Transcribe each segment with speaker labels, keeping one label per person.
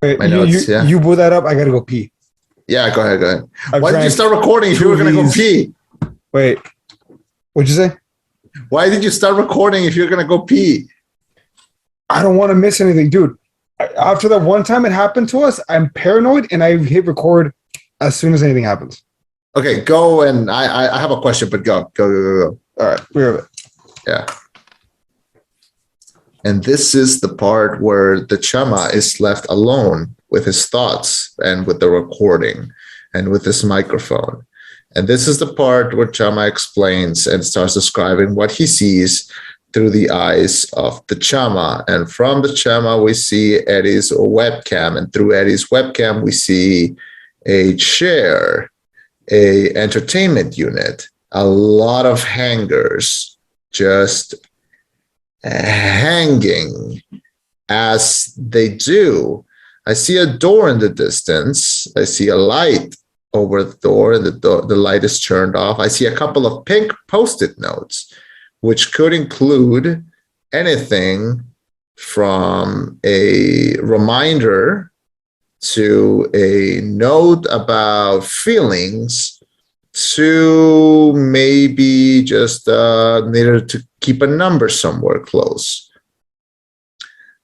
Speaker 1: Wait,
Speaker 2: my notes. Yeah.
Speaker 1: you blew that up. I gotta go pee.
Speaker 2: Yeah. Go ahead.
Speaker 1: I
Speaker 2: Why did you
Speaker 1: drank
Speaker 2: start recording if you were going to go pee?
Speaker 1: Wait, what'd you say?
Speaker 2: Why did you start recording if you're going to go pee?
Speaker 1: I don't want to miss anything, dude. After that one time it happened to us, I'm paranoid and I hit record as soon as anything happens.
Speaker 2: Okay, go. And I have a question, but go.
Speaker 1: All right, we have it.
Speaker 2: Yeah. And this is the part where the Chema is left alone with his thoughts and with the recording and with his microphone. And this is the part where Chema explains and starts describing what he sees through the eyes of the Chema. And from the Chema, we see Eddie's webcam. And through Eddie's webcam, we see a chair, a entertainment unit, a lot of hangers just hanging as they do. I see a door in the distance. I see a light over the door, and the light is turned off. I see a couple of pink Post-it notes, which could include anything from a reminder to a note about feelings to maybe just needed to keep a number somewhere close.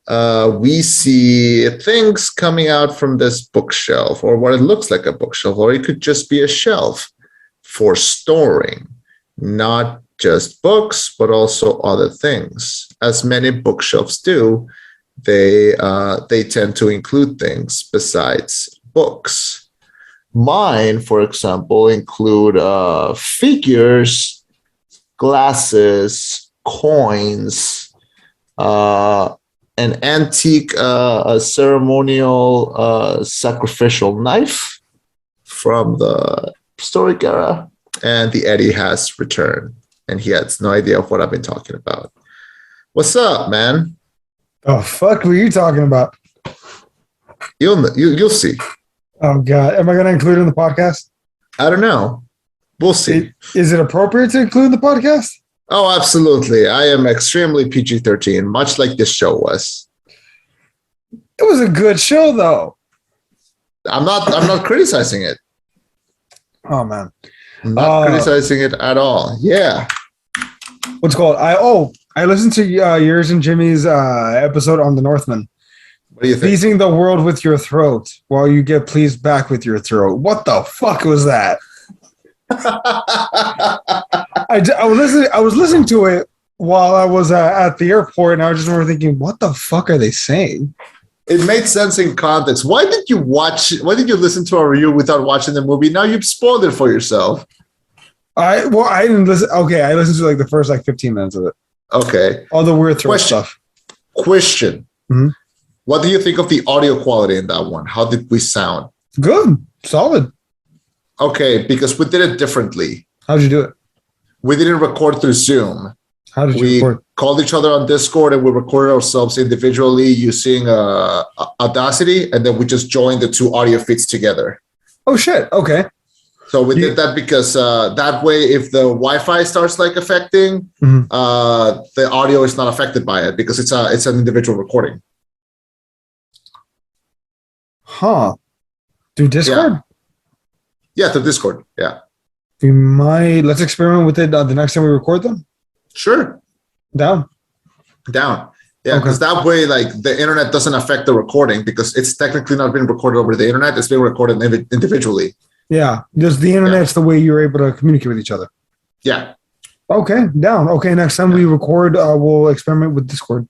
Speaker 2: We see things coming out from this bookshelf, or what it looks like a bookshelf, or it could just be a shelf for storing, not just books, but also other things. As many bookshelves do, they tend to include things besides books. Mine, for example, include figures, glasses, coins, an antique ceremonial sacrificial knife from the historic era, and the Eddie has returned, and he has no idea of what I've been talking about. What's up, man?
Speaker 1: Oh, fuck were you talking about?
Speaker 2: You'll see.
Speaker 1: Oh, God. Am I going to include it in the podcast?
Speaker 2: I don't know. We'll see.
Speaker 1: Is it appropriate to include in the podcast?
Speaker 2: Oh, absolutely. I am extremely PG-13, much like this show was.
Speaker 1: It was a good show, though.
Speaker 2: I'm not criticizing it.
Speaker 1: Oh, man.
Speaker 2: I'm not criticizing it at all. Yeah.
Speaker 1: What's it called? I listened to yours and Jimmy's episode on the Northman.
Speaker 2: What do you think?
Speaker 1: Pleasing the world with your throat while you get pleased back with your throat. What the fuck was that? I was listening to it while I was at the airport, and I just remember thinking, what the fuck are they saying?
Speaker 2: It made sense in context. Why did you listen to a review without watching the movie? Now you've spoiled it for yourself.
Speaker 1: I didn't listen. Okay, I listened to like the first 15 minutes of it.
Speaker 2: Okay.
Speaker 1: All the weird throat stuff.
Speaker 2: Question.
Speaker 1: Mm-hmm.
Speaker 2: What do you think of the audio quality in that one? How did we sound?
Speaker 1: Good. Solid.
Speaker 2: Okay, because we did it differently.
Speaker 1: How'd you do it?
Speaker 2: We didn't record through Zoom.
Speaker 1: How did you record?
Speaker 2: We called each other on Discord, and we recorded ourselves individually using Audacity, and then we just joined the two audio feeds together.
Speaker 1: Oh, shit. Okay.
Speaker 2: So we did that because that way, if the Wi-Fi starts affecting,
Speaker 1: mm-hmm.
Speaker 2: The audio is not affected by it because it's an individual recording.
Speaker 1: Huh. Through Discord?
Speaker 2: Yeah, through Discord. Yeah.
Speaker 1: Let's experiment with it the next time we record them.
Speaker 2: Sure.
Speaker 1: Down.
Speaker 2: Yeah, because that way, the internet doesn't affect the recording because it's technically not being recorded over the internet. It's being recorded individually. Yeah.
Speaker 1: Just the internet's the way you're able to communicate with each other.
Speaker 2: Yeah.
Speaker 1: Okay. Down. Okay. Next time we record, we'll experiment with Discord.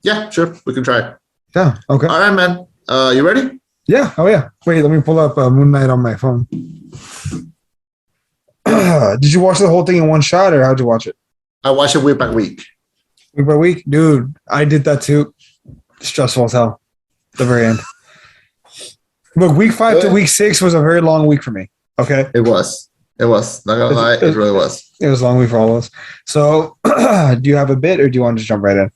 Speaker 2: Yeah, sure. We can try.
Speaker 1: Yeah. Okay.
Speaker 2: All right, man. You ready?
Speaker 1: Yeah. Oh, yeah. Wait, let me pull up Moon Knight on my phone. Did you watch the whole thing in one shot, or how'd you watch it?
Speaker 2: I watch it week by week.
Speaker 1: Week by week? Dude, I did that too. Stressful as hell. The very end. Look, week 5 to week 6 was a very long week for me. Okay?
Speaker 2: It was. Not gonna lie, it really was.
Speaker 1: It was a long week for all of us. So, do you have a bit, or do you want to just jump right in?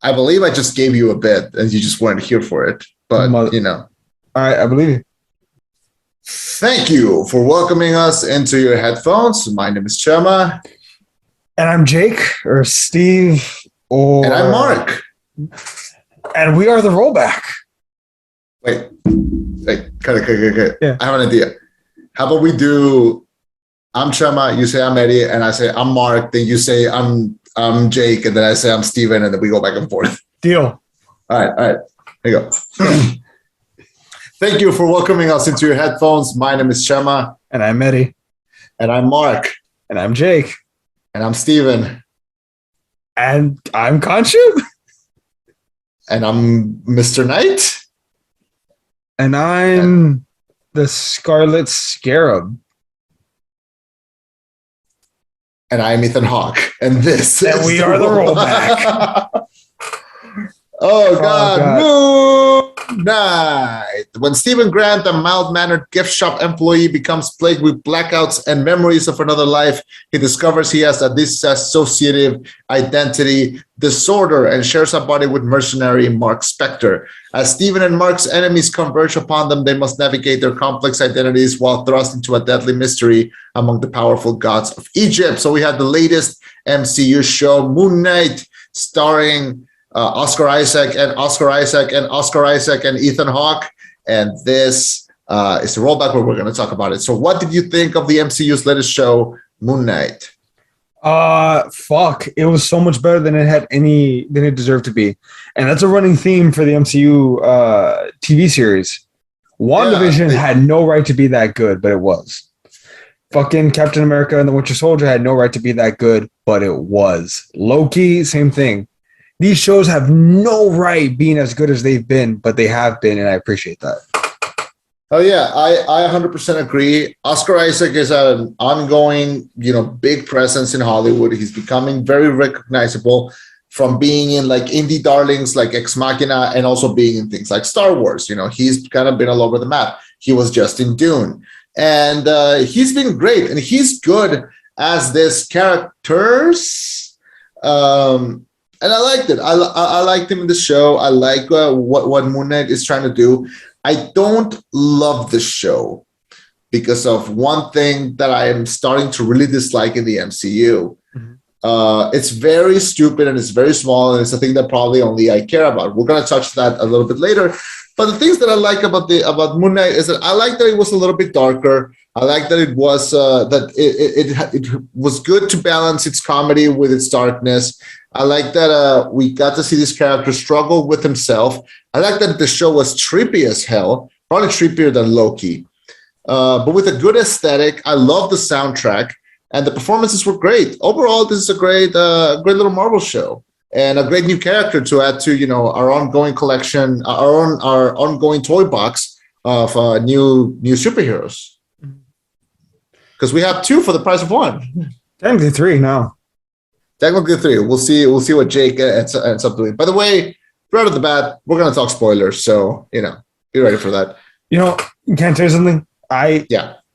Speaker 2: I believe I just gave you a bit, and you just weren't here for it. But,
Speaker 1: All right, I believe you.
Speaker 2: Thank you for welcoming us into your headphones. My name is Chema.
Speaker 1: And I'm Jake, or Steve,
Speaker 2: and I'm Marc.
Speaker 1: And we are the Rollback.
Speaker 2: Wait, cut it.
Speaker 1: Yeah.
Speaker 2: I have an idea. How about we do, I'm Chema, you say I'm Eddie, and I say I'm Mark, then you say I'm Jake, and then I say I'm Steven, and then we go back and forth.
Speaker 1: Deal.
Speaker 2: All right. Here you go. Thank you for welcoming us into your headphones. My name is Chema.
Speaker 1: And I'm Eddie.
Speaker 2: And I'm Mark.
Speaker 1: And I'm Jake.
Speaker 2: And I'm Steven.
Speaker 1: And I'm Conchu.
Speaker 2: And I'm Mr. Knight.
Speaker 1: And I'm the Scarlet Scarab.
Speaker 2: And I'm Ethan Hawke. And this
Speaker 1: and we are the rollback.
Speaker 2: Oh, God. Moon Knight. When Stephen Grant, a mild-mannered gift shop employee, becomes plagued with blackouts and memories of another life, he discovers he has a dissociative identity disorder and shares a body with mercenary Marc Spector. As Stephen and Mark's enemies converge upon them, they must navigate their complex identities while thrust into a deadly mystery among the powerful gods of Egypt. So we have the latest MCU show, Moon Knight, starring Oscar Isaac and Ethan Hawke. And this is the rollback where we're going to talk about it. So what did you think of the MCU's latest show, Moon Knight?
Speaker 1: Fuck. It was so much better than it deserved to be. And that's a running theme for the MCU TV series. WandaVision had no right to be that good, but it was. Fucking Captain America and the Winter Soldier had no right to be that good, but it was. Loki, same thing. These shows have no right being as good as they've been, but they have been, and I appreciate that.
Speaker 2: Oh, yeah, I 100% agree. Oscar Isaac is an ongoing, big presence in Hollywood. He's becoming very recognizable from being in like indie darlings like Ex Machina and also being in things like Star Wars. He's kind of been all over the map. He was just in Dune. And he's been great, and he's good as this characters. And I liked it. I liked him in the show. I like what Moon Knight is trying to do. I don't love the show because of one thing that I am starting to really dislike in the MCU. Mm-hmm. It's very stupid and it's very small, and it's a thing that probably only I care about. We're going to touch that a little bit later. But the things that I like about Moon Knight is that I like that it was a little bit darker. I like that it was it was good to balance its comedy with its darkness. I like that we got to see this character struggle with himself. I like that the show was trippy as hell, probably trippier than Loki, but with a good aesthetic. I love the soundtrack, and the performances were great. Overall, this is a great little Marvel show, and a great new character to add to our ongoing collection, our ongoing toy box of new superheroes. Because we have 2 for the price of 1.
Speaker 1: Technically 3 now.
Speaker 2: Technically 3. We'll see what Jake ends up doing. By the way, right off the bat, we're going to talk spoilers. So, be ready for that.
Speaker 1: Can I tell you something? If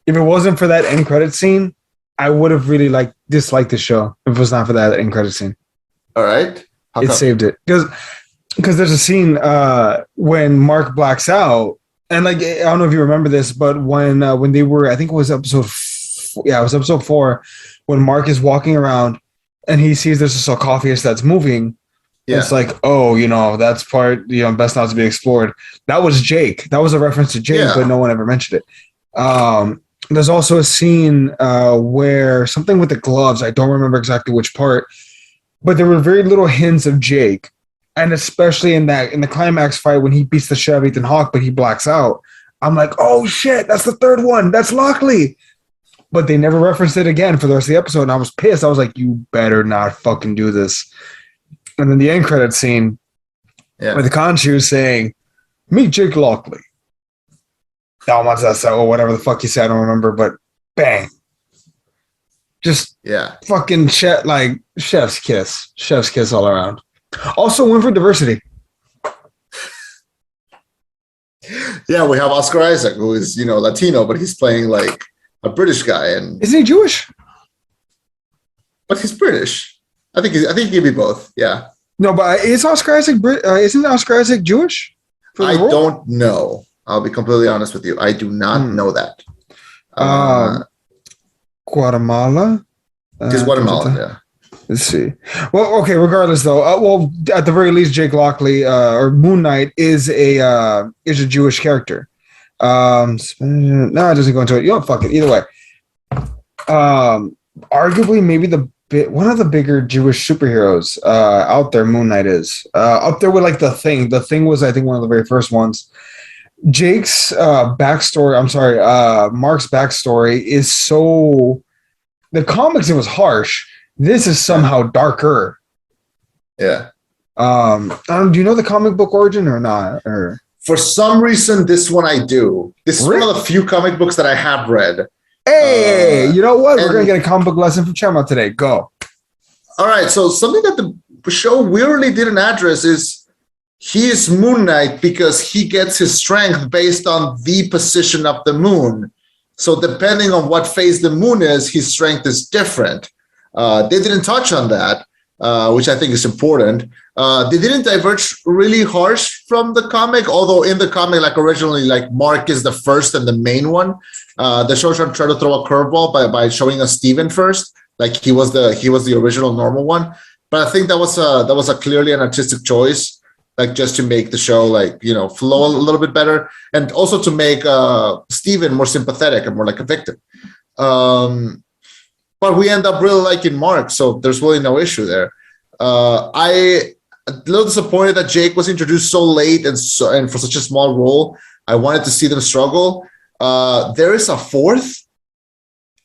Speaker 1: it wasn't for that end credit scene, I would have really disliked the show if it was not for that end credit scene.
Speaker 2: All right.
Speaker 1: It saved it. Because there's a scene when Mark blacks out. And I don't know if you remember this, but when they were, I think it was episode 4, when Mark is walking around and he sees there's a sarcophagus that's moving. Yeah. It's like, that's part, best not to be explored. That was Jake. That was a reference to Jake, but no one ever mentioned it. There's also a scene where something with the gloves, I don't remember exactly which part, but there were very little hints of Jake. And especially in the climax fight when he beats the shit out of Ethan Hawke, but he blacks out. I'm like, oh shit, that's the third one. That's Lockley. But they never referenced it again for the rest of the episode, and I was pissed. I was like, you better not fucking do this. And then the end credit scene where the Conchu is saying, meet Jake Lockley. Or whatever the fuck he said, I don't remember, but bang. Just fucking chef's kiss. Chef's kiss all around. Also, win for diversity.
Speaker 2: Yeah, we have Oscar Isaac, who is, Latino, but he's playing like a British guy, and
Speaker 1: isn't he Jewish?
Speaker 2: But he's British. I think he'd be both. Yeah.
Speaker 1: No, but isn't Oscar Isaac Jewish?
Speaker 2: I don't know. I'll be completely honest with you. I do not know that.
Speaker 1: Guatemala.
Speaker 2: He's Guatemalan. Yeah.
Speaker 1: Let's see. Well, okay. Regardless, though, well, at the very least, Jake Lockley or Moon Knight is a Jewish character. No, it doesn't go into it. You don't fuck it. Either way, arguably, maybe one of the bigger Jewish superheroes out there. Moon Knight is up there with like the Thing. The Thing was, I think, one of the very first ones. Jake's backstory. I'm sorry, Mark's backstory is so. The comics, it was harsh. This is somehow darker.
Speaker 2: Yeah.
Speaker 1: Do you know the comic book origin or not? Or
Speaker 2: For some reason, this one I do. This is one of the few comic books that I have read.
Speaker 1: Hey, you know what? We're gonna get a comic book lesson from Chema today. Go.
Speaker 2: All right. So something that the show weirdly didn't address is he is Moon Knight because he gets his strength based on the position of the moon. So depending on what phase the moon is, his strength is different. They didn't touch on that, which I think is important. They didn't diverge really harsh from the comic, although in the comic, like originally, like Mark is the first and the main one. The show tried to throw a curveball by showing us Steven first, like he was the original normal one. But I think that was a clearly an artistic choice, like just to make the show flow a little bit better, and also to make Steven more sympathetic and more like a victim. But we end up really liking Mark, so there's really no issue there. I a little disappointed that Jake was introduced so late and for such a small role. I wanted to see them struggle. There is a fourth.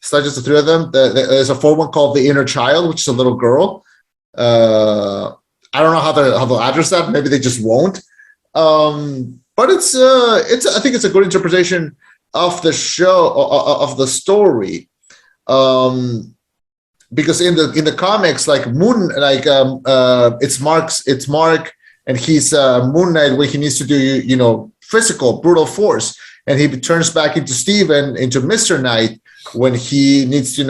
Speaker 2: It's not just the three of them. There's a fourth one called the Inner Child, which is a little girl. I don't know how they'll address that. Maybe they just won't. But it's I think it's a good interpretation of the show, of the story. Because in the comics, like it's Mark and he's Moon Knight where he needs to do physical brutal force, and he turns back into Steven, into Mr. Knight, when he needs to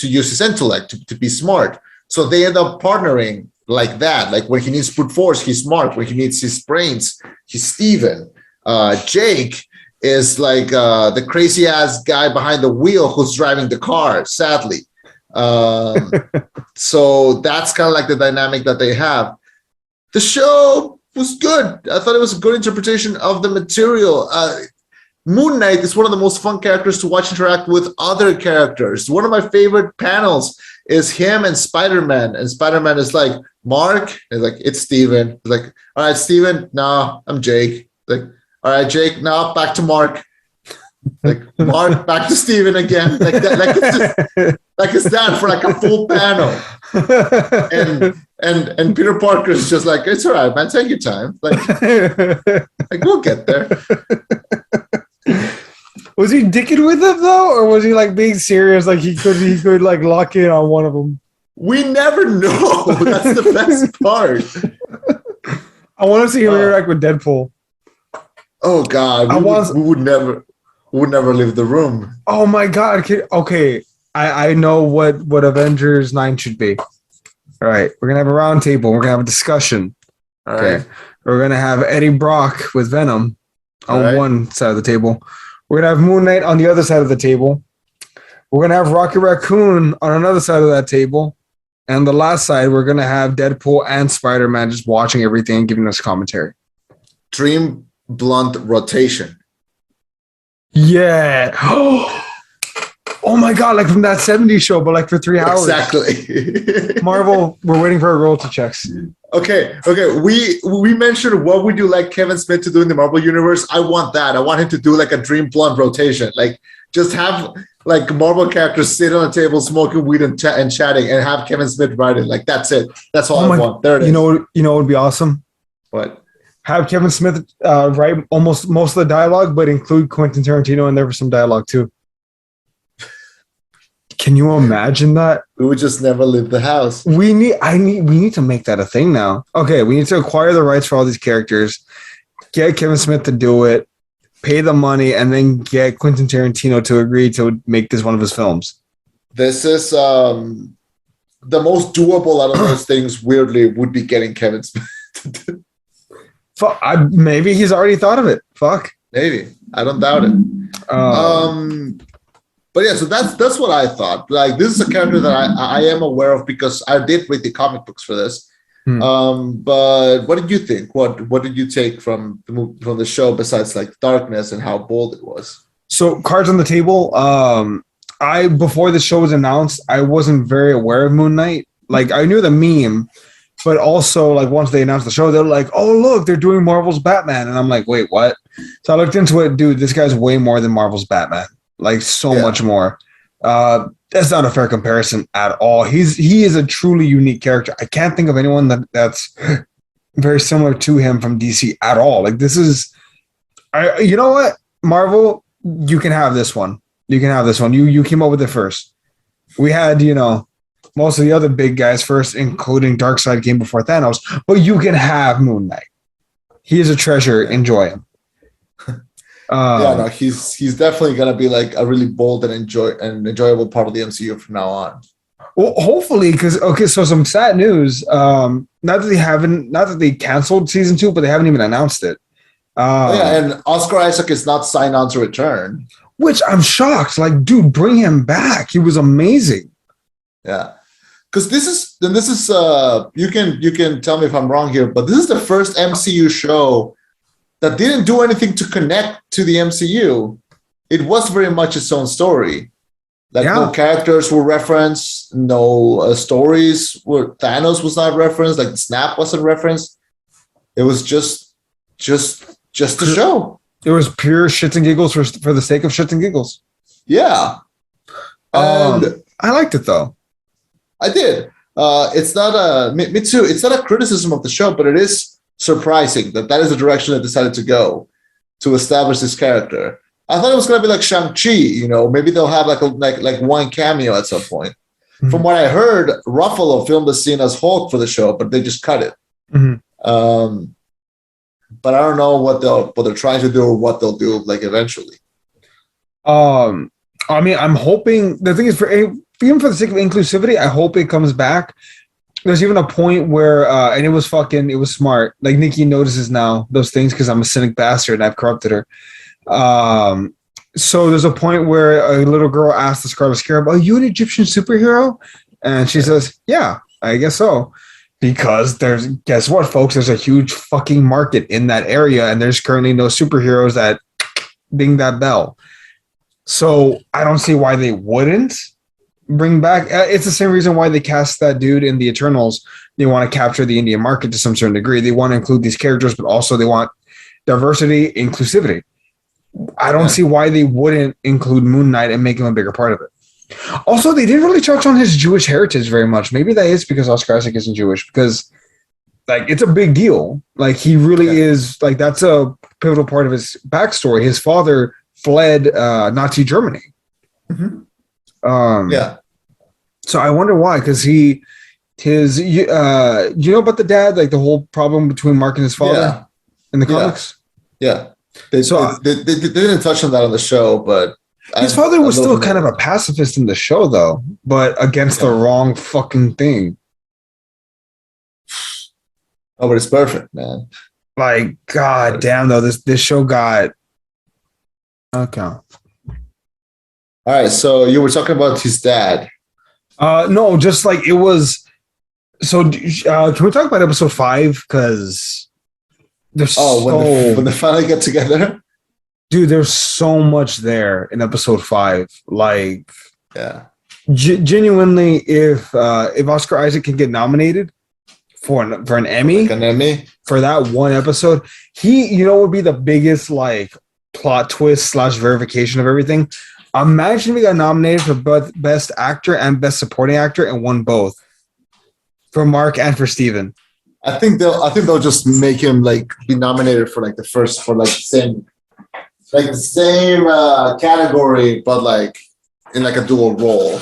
Speaker 2: use his intellect to be smart. So they end up partnering like that. Like when he needs brute force, he's Mark. When he needs his brains, he's Steven. Jake is like the crazy ass guy behind the wheel who's driving the car, sadly. So that's kind of like the dynamic that they have. The show was good. I thought it was a good interpretation of the material. Moon Knight is one of the most fun characters to watch interact with other characters. One of my favorite panels is him and Spider-Man. And Spider-Man is like, Mark? He's like, it's Steven. He's like, all right, Steven? No, I'm Jake. Like, all right, Jake? No, back to Mark. Like, Mark, back to Steven again. Like that, like it's that for like a full panel. And Peter Parker is just like, it's all right, man, take your time. Like we'll get there.
Speaker 1: Was he dicking with them though, or was he like being serious? Like he could like lock in on one of them.
Speaker 2: We never know. That's the best part.
Speaker 1: I want to see him interact with Deadpool.
Speaker 2: Oh God, we would never leave the room.
Speaker 1: Oh my God. Okay, I know what Avengers 9 should be. All right, we're gonna have a round table. We're gonna have a discussion. Okay, right. We're gonna have Eddie Brock with Venom on one side of the table. We're gonna have Moon Knight on the other side of the table. We're gonna have Rocket Raccoon on another side of that table, and the last side we're gonna have Deadpool and Spider-Man just watching everything and giving us commentary.
Speaker 2: Dream blunt rotation.
Speaker 1: Yeah. Oh my God, like from that 70s show, but like for 3 hours.
Speaker 2: Exactly.
Speaker 1: Marvel, we're waiting for our royalty checks.
Speaker 2: Okay. We mentioned what would you like Kevin Smith to do in the Marvel universe. I want that. I want him to do like a dream blunt rotation. Like just have like Marvel characters sit on a table smoking weed and chatting, and have Kevin Smith writing. Like that's it. That's all I want. There it is.
Speaker 1: You know what would be awesome?
Speaker 2: What?
Speaker 1: Have Kevin Smith write almost most of the dialogue, but include Quentin Tarantino in there for some dialogue too. Can you imagine that?
Speaker 2: We would just never leave the house.
Speaker 1: We need to make that a thing now. Okay, we need to acquire the rights for all these characters, get Kevin Smith to do it, pay the money, and then get Quentin Tarantino to agree to make this one of his films.
Speaker 2: This is the most doable out of those things, weirdly, would be getting Kevin Smith to do.
Speaker 1: Fuck, maybe he's already thought of it. Fuck.
Speaker 2: Maybe. I don't doubt it. But yeah, so that's what I thought. Like, this is a character that I am aware of because I did read the comic books for this. But what did you think? What did you take from the show besides like darkness and how bold it was?
Speaker 1: So, cards on the table. Before the show was announced, I wasn't very aware of Moon Knight. Like, I knew the meme, but also like once they announced the show, they're like, "Oh, look, they're doing Marvel's Batman," and I'm like, "Wait, what?" So I looked into it, dude. This guy's way more than Marvel's Batman. Like, so much more. That's not a fair comparison at all. He is a truly unique character. I can't think of anyone that's very similar to him from DC at all. Like, this is, you know what, Marvel, you can have this one. You can have this one. You came up with it first. We had, most of the other big guys first, including Darkseid came before Thanos, but you can have Moon Knight. He is a treasure. Enjoy him.
Speaker 2: He's definitely gonna be like a really bold and enjoyable part of the MCU from now on.
Speaker 1: Well, hopefully, because so some sad news. Not that they canceled season 2, but they haven't even announced it.
Speaker 2: And Oscar Isaac is not signed on to return,
Speaker 1: which I'm shocked. Like, dude, bring him back. He was amazing.
Speaker 2: Yeah, because this is you can tell me if I'm wrong here, but this is the first MCU show that didn't do anything to connect to the MCU. It was very much its own story. Like, no characters were referenced, no stories were. Thanos was not referenced. Like, the Snap wasn't referenced. It was just a show. It
Speaker 1: was pure shits and giggles for the sake of shits and giggles.
Speaker 2: Yeah, and
Speaker 1: I liked it though.
Speaker 2: I did. It's not me too. It's not a criticism of the show, but it is surprising that is the direction they decided to go to establish this character. I thought it was going to be like Shang-Chi, maybe they'll have like one cameo at some point. Mm-hmm. From what I heard, Ruffalo filmed the scene as Hulk for the show, but they just cut it. Mm-hmm. But I don't know what they're trying to do or what they'll do like eventually.
Speaker 1: I mean, I'm hoping the thing is even for the sake of inclusivity, I hope it comes back. There's even a point where, and it was smart. Like, Nikki notices now those things because I'm a cynic bastard and I've corrupted her. So there's a point where a little girl asks the Scarlet Scarab, "Are you an Egyptian superhero?" And she says, "Yeah, I guess so." Because guess what, folks? There's a huge fucking market in that area, and there's currently no superheroes that ding that bell. So I don't see why they wouldn't bring back. It's the same reason why they cast that dude in the Eternals. They want to capture the Indian market to some certain degree. They want to include these characters, but also they want diversity, inclusivity. I don't see why they wouldn't include Moon Knight and make him a bigger part of it. Also, they didn't really touch on his Jewish heritage very much. Maybe that is because Oscar Isaac isn't Jewish, because like, it's a big deal. Like, he really is, like, that's a pivotal part of his backstory. His father fled Nazi Germany. Mm-hmm. So I wonder why, because you know about the dad, like the whole problem between Mark and his father in the comics?
Speaker 2: Yeah. They didn't touch on that on the show, but
Speaker 1: his father was still kind of a pacifist in the show, though, but against the wrong fucking thing.
Speaker 2: Oh, but it's perfect, man.
Speaker 1: Like, god damn, though, this show got okay.
Speaker 2: All right, so you were talking about his dad.
Speaker 1: No, just like it was. So, can we talk about episode 5? Because there's
Speaker 2: when they finally get together,
Speaker 1: dude. There's so much there in episode 5. Like, genuinely, if Oscar Isaac can get nominated for an Emmy, for that one episode, he would be the biggest like plot twist / verification of everything. Imagine if he got nominated for both Best Actor and Best Supporting Actor and won both for Mark and for Steven.
Speaker 2: I think they'll just make him like be nominated for like the first for like the same category, but like in like a dual role.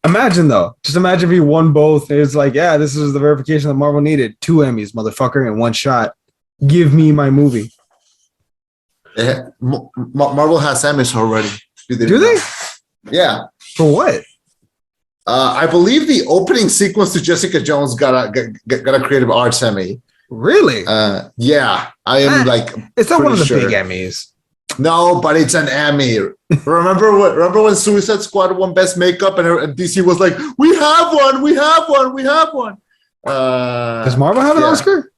Speaker 1: Imagine though, just imagine if he won both. It's like, yeah, this is the verification that Marvel needed. 2 Emmys, motherfucker, in one shot. Give me my movie.
Speaker 2: Marvel has Emmys already.
Speaker 1: Do they?
Speaker 2: Yeah.
Speaker 1: For what?
Speaker 2: I believe the opening sequence to Jessica Jones got a Creative Arts Emmy.
Speaker 1: Really?
Speaker 2: Yeah. I am like.
Speaker 1: It's not one of the
Speaker 2: sure.
Speaker 1: big Emmys.
Speaker 2: No, but it's an Emmy. Remember when Suicide Squad won Best Makeup and DC was like, we have one.
Speaker 1: Does Marvel have an Oscar?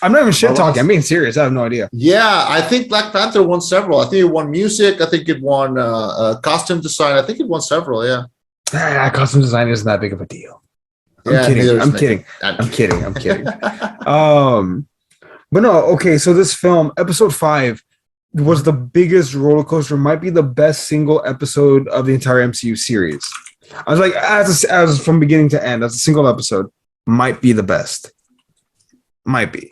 Speaker 1: I'm not even shit talking. I'm being serious. I have no idea.
Speaker 2: Yeah, I think Black Panther won several. I think it won music. I think it won costume design. I think it won several. Yeah.
Speaker 1: Costume design isn't that big of a deal. I'm kidding. But no, okay. So this film, episode 5, was the biggest roller coaster. Might be the best single episode of the entire MCU series. I was like, as from beginning to end, as a single episode, might be the best. Might be.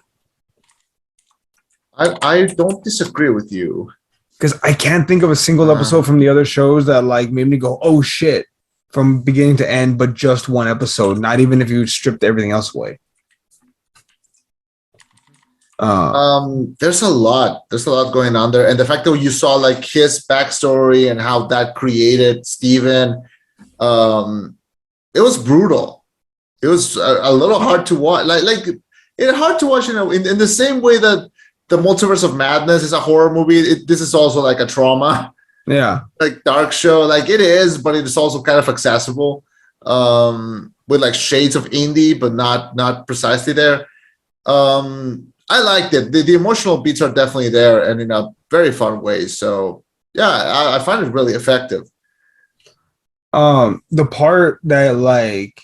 Speaker 2: I don't disagree with you.
Speaker 1: Because I can't think of a single episode from the other shows that like made me go, oh shit, from beginning to end, but just one episode. Not even if you stripped everything else away.
Speaker 2: There's a lot going on there, and the fact that you saw like his backstory and how that created Steven, it was brutal. It was a little hard to watch. Like it's hard to watch, in the same way that the Multiverse of Madness is a horror movie. This is also like a trauma.
Speaker 1: Yeah.
Speaker 2: Like dark show, like it is, but it is also kind of accessible, with like shades of indie, but not precisely there. I liked it. The emotional beats are definitely there and in a very fun way. So yeah, I find it really effective.
Speaker 1: The part that like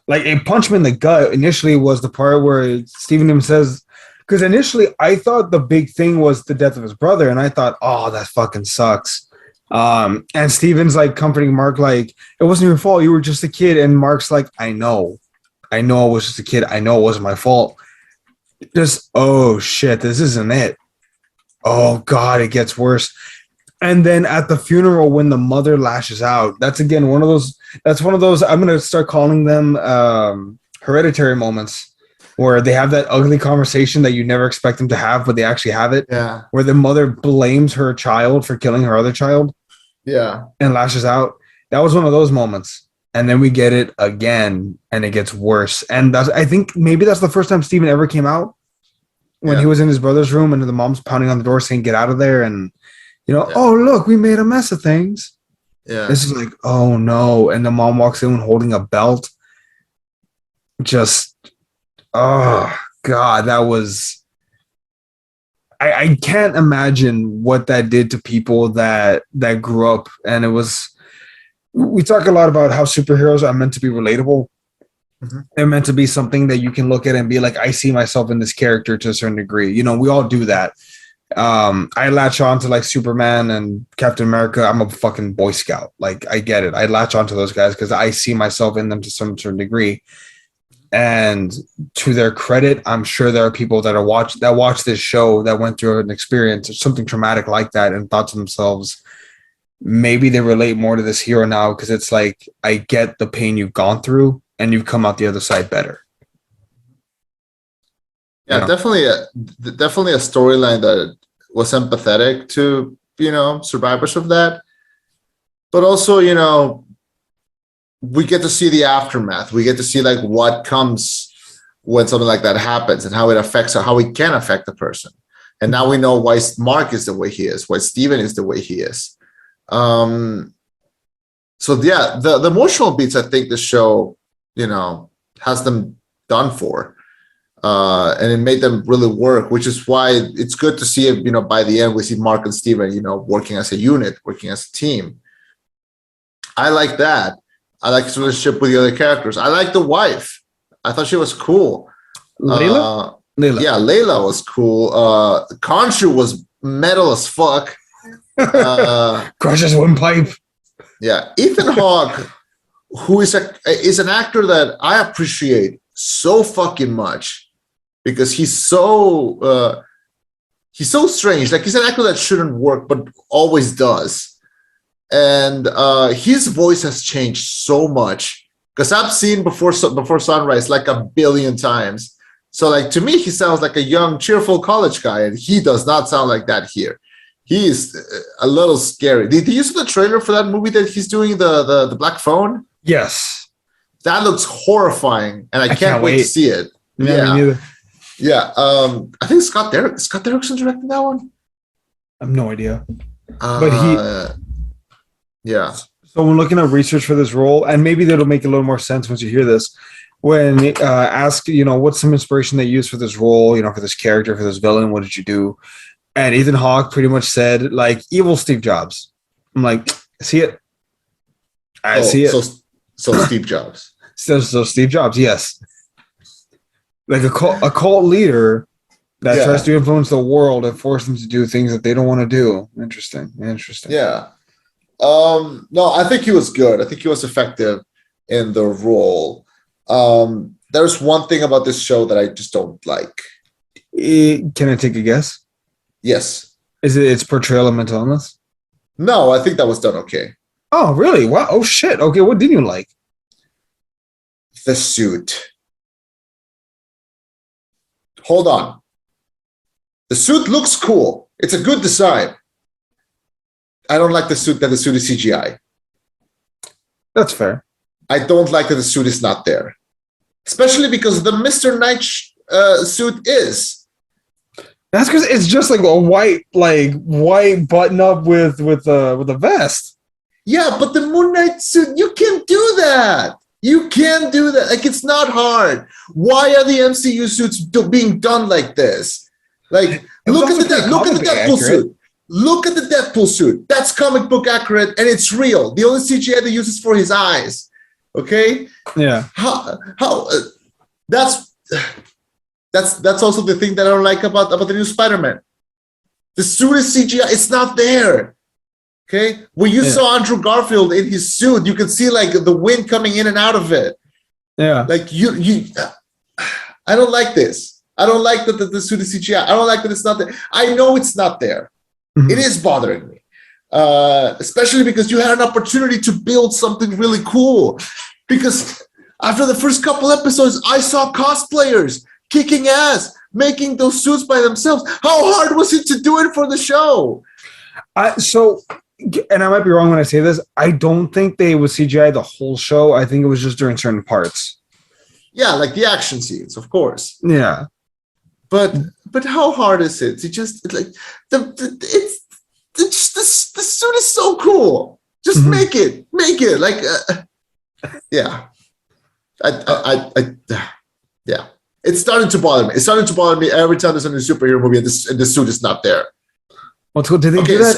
Speaker 1: it punched me in the gut initially was the part where Steven him says, because initially I thought the big thing was the death of his brother, and I thought, oh, that fucking sucks. And Steven's like comforting Marc, like, it wasn't your fault, you were just a kid. And Marc's like, I know I was just a kid, I know it wasn't my fault. Just, oh shit, this isn't it. Oh god, it gets worse. And then at the funeral, when the mother lashes out, that's again one of those I'm gonna start calling them hereditary moments, where they have that ugly conversation that you never expect them to have, but they actually have it.
Speaker 2: Yeah.
Speaker 1: Where the mother blames her child for killing her other child.
Speaker 2: Yeah.
Speaker 1: And lashes out. That was one of those moments. And then we get it again, and it gets worse. And I think maybe that's the first time Steven ever came out, when he was in his brother's room and the mom's pounding on the door saying, get out of there. And, oh, look, we made a mess of things.
Speaker 2: Yeah.
Speaker 1: This is like, oh no. And the mom walks in holding a belt. Just, oh God, that was, I can't imagine what that did to people that grew up. And it was, we talk a lot about how superheroes are meant to be relatable. Mm-hmm. They're meant to be something that you can look at and be like, I see myself in this character to a certain degree. We all do that. I latch on to like Superman and Captain America. I'm a fucking Boy Scout. Like, I get it. I latch on to those guys because I see myself in them to some certain degree. And to their credit, I'm sure there are people that watch this show that went through an experience or something traumatic like that and thought to themselves, maybe they relate more to this hero now, because it's like, I get the pain you've gone through and you've come out the other side better.
Speaker 2: Yeah, definitely a storyline that was empathetic to, survivors of that. But also, we get to see the aftermath. We get to see like what comes when something like that happens and how it affects, how it can affect the person. And now we know why Marc is the way he is, why Steven is the way he is. So yeah, the emotional beats, I think the show, has them done for. And it made them really work, which is why it's good to see it, by the end, we see Marc and Steven, working as a unit, working as a team. I like that. I like his relationship with the other characters. I like the wife. I thought she was cool.
Speaker 1: Layla?
Speaker 2: Yeah, Layla was cool. Khonshu was metal as fuck.
Speaker 1: Crushes one pipe.
Speaker 2: Yeah. Ethan Hawke, who is an actor that I appreciate so fucking much, because he's so strange. Like, he's an actor that shouldn't work, but always does. And his voice has changed so much, because I've seen before Sunrise like a billion times. So like, to me, he sounds like a young, cheerful college guy, and he does not sound like that here. He's a little scary. Did you see the trailer for that movie that he's doing, the Black Phone?
Speaker 1: Yes.
Speaker 2: That looks horrifying, and I can't wait to see it.
Speaker 1: Yeah. Me neither.
Speaker 2: Yeah. I think Scott Derrickson directing that one.
Speaker 1: I have no idea. But he.
Speaker 2: Yeah.
Speaker 1: So when looking at research for this role, and maybe that'll make a little more sense once you hear this, when ask, what's some inspiration they used for this role, for this character, for this villain, what did you do? And Ethan Hawke pretty much said, like, evil Steve Jobs. I'm like, see it? I see it.
Speaker 2: So Steve Jobs.
Speaker 1: So Steve Jobs, yes. Like a cult leader that tries to influence the world and force them to do things that they don't want to do. Interesting.
Speaker 2: Yeah. No, I think he was good. I think he was effective in the role. There's one thing about this show that I just don't like.
Speaker 1: Can I take a guess?
Speaker 2: Yes.
Speaker 1: Is it its portrayal of mental illness?
Speaker 2: No, I think that was done okay.
Speaker 1: Oh, really? Wow. Oh, shit. Okay, what did you like?
Speaker 2: The suit. Hold on. The suit looks cool. It's a good design. I don't like the suit that the suit is CGI.
Speaker 1: That's fair.
Speaker 2: I don't like that the suit is not there. Especially because the Mr. Knight suit is.
Speaker 1: That's because it's just like a white button up with a vest.
Speaker 2: Yeah, but the Moon Knight suit, you can't do that. You can't do that. Like, it's not hard. Why are the MCU suits being done like this? Like, look at the Deadpool suit. Look at the Deadpool suit. That's comic book accurate, and it's real. The only CGI they use is for his eyes. Okay?
Speaker 1: Yeah.
Speaker 2: That's also the thing that I don't like about the new Spider-Man. The suit is CGI. It's not there. Okay? When you saw Andrew Garfield in his suit, you could see like the wind coming in and out of it.
Speaker 1: Yeah.
Speaker 2: Like I don't like this. I don't like that the suit is CGI. I don't like that it's not there. I know it's not there. Mm-hmm. It is bothering me. Especially because you had an opportunity to build something really cool. Because after the first couple episodes, I saw cosplayers kicking ass, making those suits by themselves. How hard was it to do it for the show?
Speaker 1: And I might be wrong when I say this, I don't think they was CGI the whole show. I think it was just during certain parts.
Speaker 2: Yeah, like the action scenes, of course.
Speaker 1: Yeah.
Speaker 2: But how hard is it? It just like the suit is so cool. Just make it. Like yeah. Yeah. It's starting to bother me. It's starting to bother me every time there's a new superhero movie and the suit is not there.
Speaker 1: Did they do that?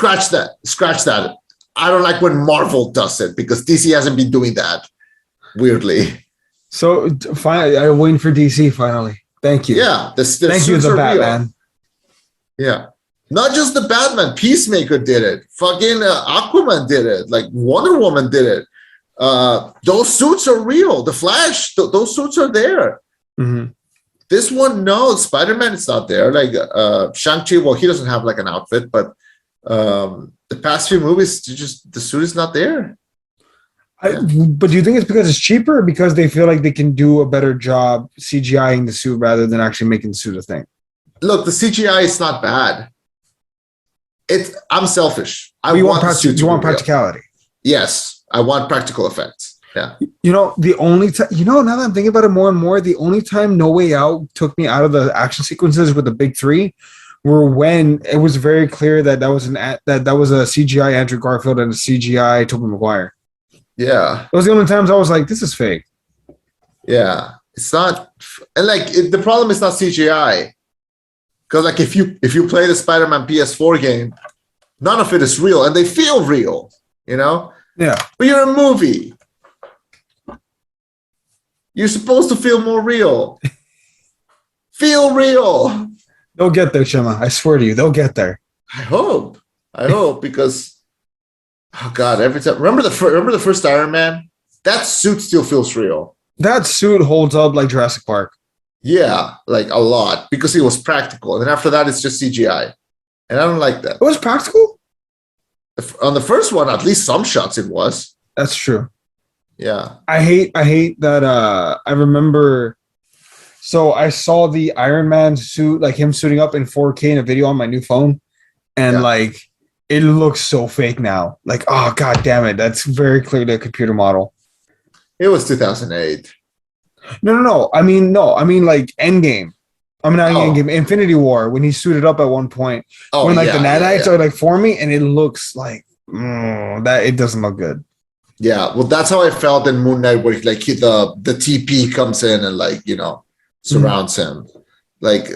Speaker 2: Scratch that. I don't like when Marvel does it because DC hasn't been doing that. Weirdly. So
Speaker 1: finally, I'm waiting for DC finally. Thank you.
Speaker 2: Yeah.
Speaker 1: Thank you, the Batman.
Speaker 2: Real. Yeah. Not just the Batman. Peacemaker did it. Fucking Aquaman did it. Like Wonder Woman did it. Those suits are real. The Flash, those suits are there.
Speaker 1: Mm-hmm.
Speaker 2: This one, no. Spider-Man is not there. Like Shang-Chi, well, he doesn't have like an outfit, but the past few movies, just the suit is not there.
Speaker 1: But do you think it's because it's cheaper or because they feel like they can do a better job CGIing the suit rather than actually making the suit a thing?
Speaker 2: Look, the CGI is not bad. I'm selfish.
Speaker 1: You want practicality.
Speaker 2: Yes, I want practical effects. Yeah.
Speaker 1: The only time, now that I'm thinking about it more and more, the only time No Way Out took me out of the action sequences with the big three were when it was very clear that that was a CGI Andrew Garfield and a CGI Tobey Maguire.
Speaker 2: Yeah.
Speaker 1: Those are the only times I was like, this is fake.
Speaker 2: Yeah. It's not, and like the problem is not CGI. Because like if you play the Spider-Man PS4 game, none of it is real and they feel real, Yeah. But you're a movie. You're supposed to feel more real. Feel real.
Speaker 1: They'll get there, Chema. I swear to you, they'll get there.
Speaker 2: I hope because, oh God, every time. Remember the first Iron Man? That suit still feels real.
Speaker 1: That suit holds up like Jurassic Park.
Speaker 2: Yeah, like a lot because it was practical. And then after that, it's just CGI. And I don't like that.
Speaker 1: It was practical?
Speaker 2: On the first one, at least some shots it was.
Speaker 1: That's true.
Speaker 2: Yeah.
Speaker 1: I hate that I remember so I saw the Iron Man suit, like him suiting up in 4K in a video on my new phone, and like it looks so fake now. Like, oh God damn it, that's very clearly a computer model.
Speaker 2: It was 2008.
Speaker 1: No. I mean like Endgame. I mean, not
Speaker 2: Oh.
Speaker 1: Endgame, Infinity War, when he suited up at one point.
Speaker 2: Oh,
Speaker 1: when like
Speaker 2: yeah,
Speaker 1: the
Speaker 2: yeah,
Speaker 1: nanites
Speaker 2: yeah.
Speaker 1: are like forming, and it looks like that it doesn't look good.
Speaker 2: Yeah, well, that's how I felt in Moon Knight, where like the TP comes in and like surrounds him. Like